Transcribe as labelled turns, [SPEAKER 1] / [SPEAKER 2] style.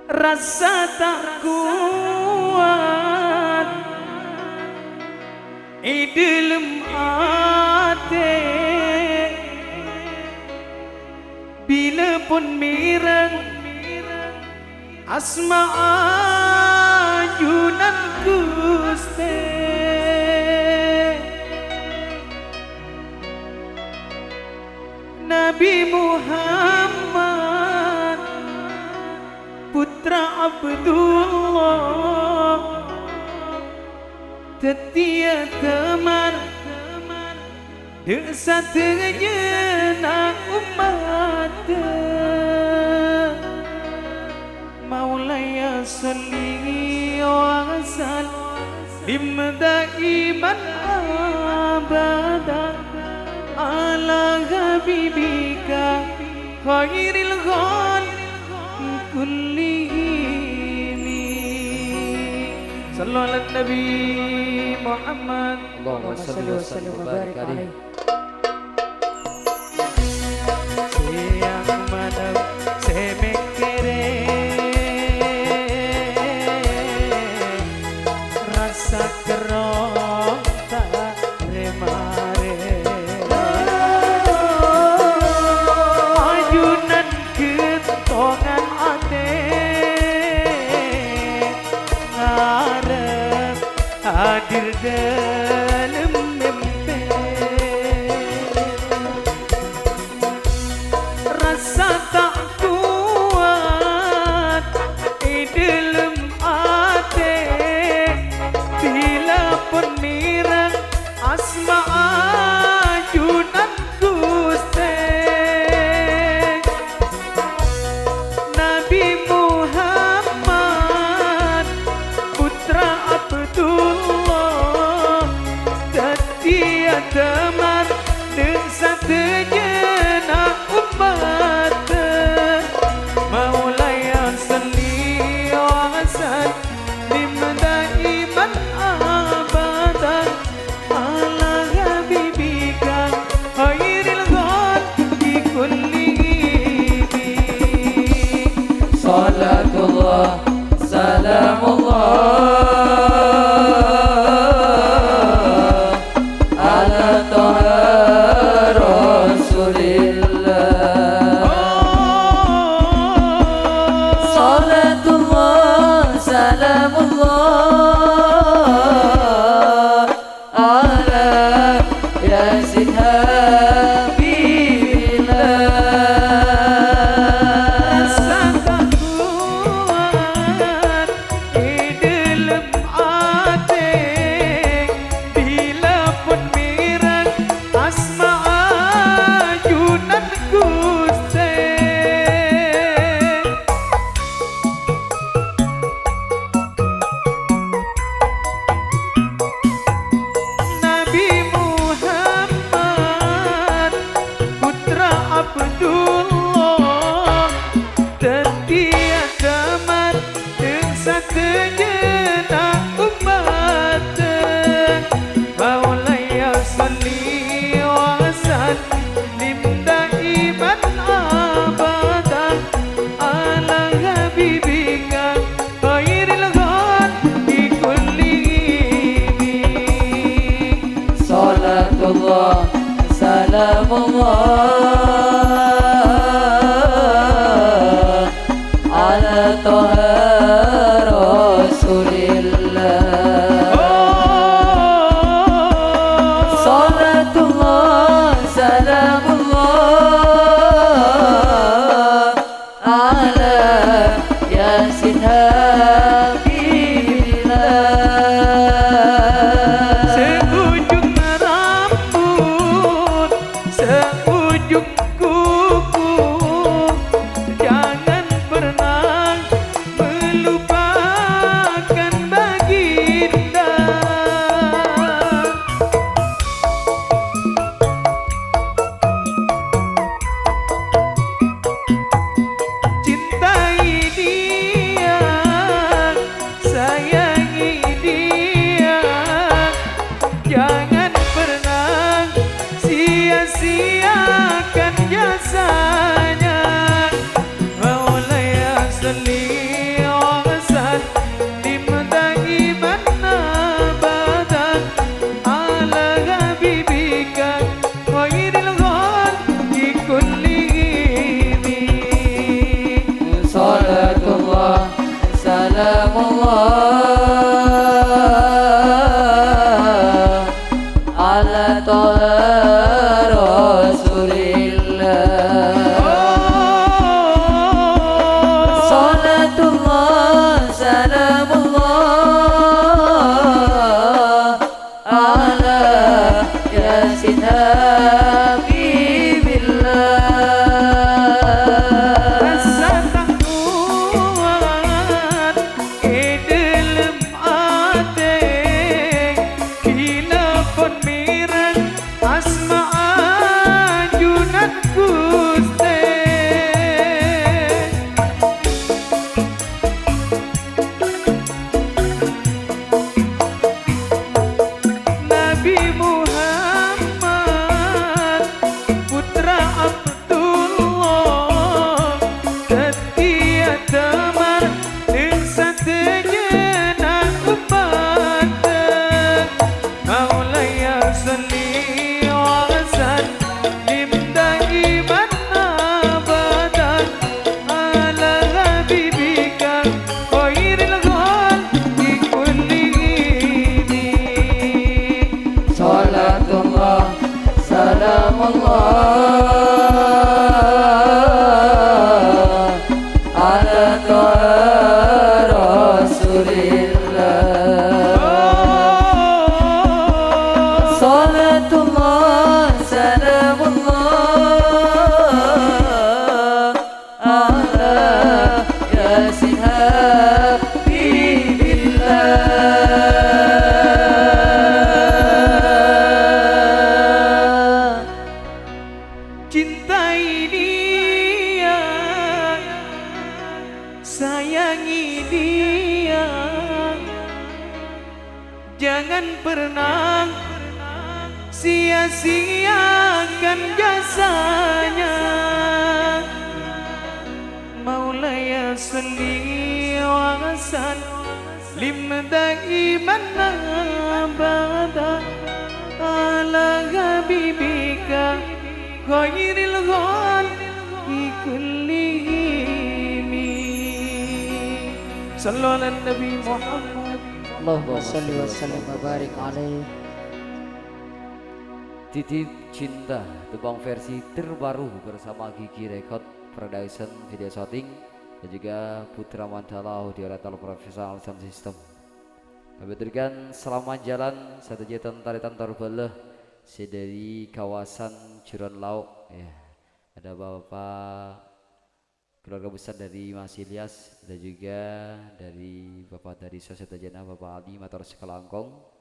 [SPEAKER 1] rasa tak kuat dalam hati bila pun mireng asma ajunan Gusti Nabi Muhammad putra Abdullah tetia temar desatnya nak umat Maulaya salli wa sallim daiman abada ala habibika khairil khalqi kullihim sallu ala nabi Muhammad
[SPEAKER 2] Allahumma salli wa sallim wa barik alaihi.
[SPEAKER 1] Siang malam saya mikire rasa kerong tak remare ajunan kentongan ate ngarep hadir dalam mimpi rasa tak kuat dalam hati bila pun mireng asma ajunan Gusti Nabi Muhammad putra Abdullah tetia temar desat sejenak umat Maulaya salli wa sallim daiman abadan ala habibika khairil khalqi kullihim
[SPEAKER 2] Salatullah salamullah ala taha rasulillah Salatullah salamullah ala yasin habibillah
[SPEAKER 1] rasa tak kuat dalam hati bila pun mireng asma ajunan Gusti Nabi Muhammad putra Abdullah tetia temar desat sejenak umat Maulaya salli wa sallim daiman abadan ala habibika khairil khalqi kullihim
[SPEAKER 2] Salatullah salamullah ala taha rasulillah Salatullah salamullah ala yasin habibillah
[SPEAKER 1] seujung rambut seujung sangat Gusti. Nabi Muhammad putra Abdullah setia temar ing satejenak umat. Maulaya salli wa sallim daiman abadan ala habibika khairil khalqi kullihim.
[SPEAKER 2] Salatullah salamullah ala taha rasulillah. Salatullah salamullah ala yasin habibillah.
[SPEAKER 1] Cintai dia, sayangi dia, jangan pernah sia-siakan jasanya. Maulaya salli wa sallim daiman abadan ala habibika khairil khalqi kullihim. Sallu ala Nabi Muhammad.
[SPEAKER 2] Allahumma salli wa sallim wa barik alaih.
[SPEAKER 3] Titip Cinta, tebang versi terbaru bersama Gigi Record Production Video Shooting dan juga Putra Mandala Audio Rental Professional Sound System. Kami berikan selamat jalan satu jatan taritan terbelah dari kawasan Juron Lauk. Ya, ada Bapak keluarga besar dari Mas Ilyas dan juga dari Bapak dari Sosietas Jenah Bapak Ali Mator Sekelangkong.